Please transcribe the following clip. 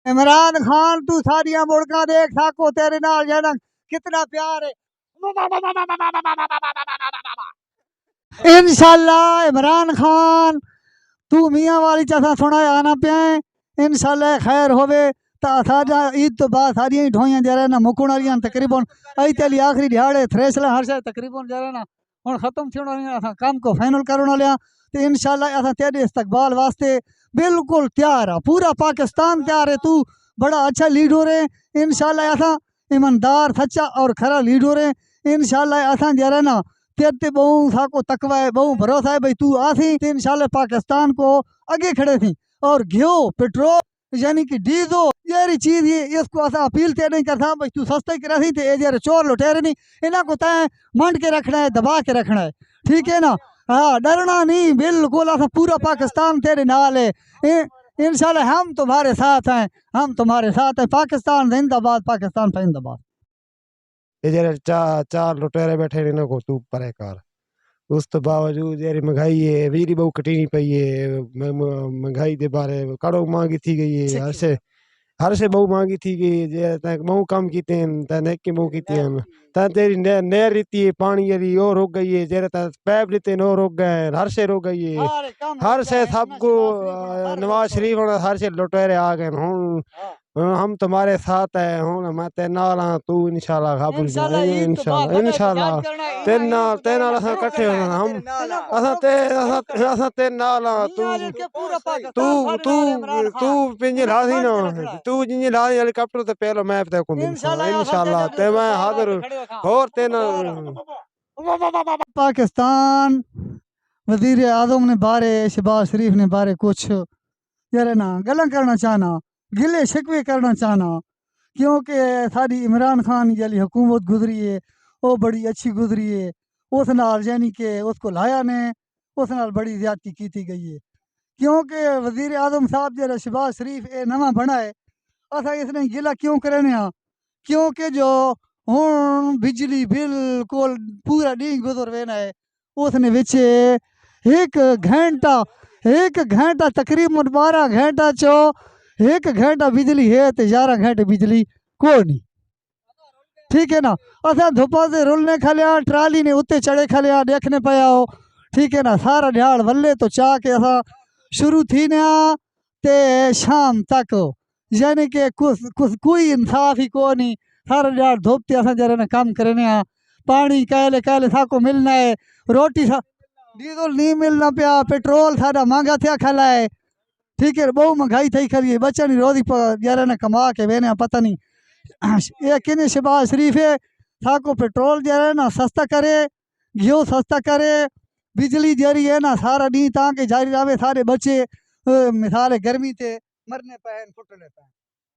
इमरान खान तू सारिया मुड़का देख साको तेरे नाल जाना कितना प्यार है। इंशाल्लाह इमरान खान तू मियाँ वाली चसा सुनाया आना पे इंशाल्लाह खैर होवे ता साजा ईद तो बाद सारिया ढोइयां जरा ना मुकुण वालियां तकरीबन आई तेली आखिरी दिहाड़े थ्रेसला हर शे तकरीबन जरा ना हुन खत्म थियण वाली असां काम को फाइनल करण वाले तो इंशाल्लाह असां तेरे इस्तकबाल वास्ते बिल्कुल तैयार है। पूरा पाकिस्तान तैयार है। तू बड़ा अच्छा लीडर है। इंशाल्लाह असां ईमानदार सच्चा और खरा लीडर है। इंशाल्लाह असां जरा ना तेरे बहु साको तकवा है बहु भरोसा है भाई तू आसी तो इंशाल्लाह पाकिस्तान को आगे खड़े थी और घियो पेट्रोल यानी कि डीजो ये चीज ये इसको असा अपील ते नहीं करता भाई तू सस्ता ही करा थी तो ये चोर लुटेरे नहीं इन्हें को तय मंड के रखना है दबा के रखना है। ठीक है ना। हाँ डरना नहीं बिल्कुल असा पूरा पाकिस्तान तेरे नाल है। इंशाल्लाह हम तुम्हारे साथ हैं। हम तुम्हारे साथ हैं। पाकिस्तान जिंदाबाद पाकिस्तान जिंदाबाद। ये जरा चार लुटेरे बैठे ने को तू परे कर उस तो बावजूद यारी महंगाई है वीरी बहु कटीनी पई है महंगाई दे बारे कड़ो महंगी थी गई है हर से बहु महंगी थी गई जे बहु कम कीते हैं तने के बहु कीते हैं ता तेरी नहर रीति है पानी यरी और हो गई है जेरे ता पैप देते और हो गए हर से हो गई है हर से सबको नवाज शरीफ हर से लुटेरे आ गए हूं हम तुम्हारे साथ है हूं मैं ते नाल तू इंशाल्लाह काबुल इंशाल्लाह इंशाल्लाह ते नाल असा इकट्ठे होना हम असा ते नाल तू तू तू पिंजे लासी ना तू जिंजे लासी हेलीकॉप्टर ते पहलो मैं ते को इंशाल्लाह ते मैं हाजिर और ते ना पाकिस्तान वजीर आजम ने बारे शहबाज शरीफ ने बारे कुछ यार ना गल्ला करना चाहना गिले शिकवे करना चाहना क्योंकि साड़ी इमरान खान जली हुकूमत गुजरी है वो बड़ी अच्छी गुजरी है। उस नाल यानी कि उसको लाया ने उस नाल बड़ी ज्यादती की गई है क्योंकि वजीर आजम साहब जरा शहबाज शरीफ ये नवा बना है असा इसने गिला क्यों करने क्योंकि जो हूँ बिजली बिल्कुल पूरा डी गुजर वेना है उसने विच एक घंटा तकरीबन 12 घंटा चो 1 घंटा बिजली है तो 11 घंटे बिजली को नहीं। ठीक है ना। असा धुपा से रुलने खलिया ट्राली ने उत्ते चढ़े खलिया देखने पाया हो। ठीक है ना। सारा ध्याड़ वल्ले तो चाह के असा शुरू थी ना ते शाम तक यानी कि कुछ कोई इंसाफ ही को नहीं। सारा ध्याड़ धुपते असा जरा ना काम करने पानी कहले कहले साको मिलना है रोटी डीजल नहीं मिलना पिया पेट्रोल सारा महंगा थिया खला है। ठीक है बहु महंगाई थी खरी है बच्चा नहीं रोजी जरा ना कमा के वेने पता नहीं ये किने शहबाज शरीफ है साको पेट्रोल जरा ना सस्ता करे घियो सस्ता करे बिजली जरी है ना सारा डी ताकि जारी रहे सारे बच्चे मिसाल गर्मी ते मरने पे फुटने पे।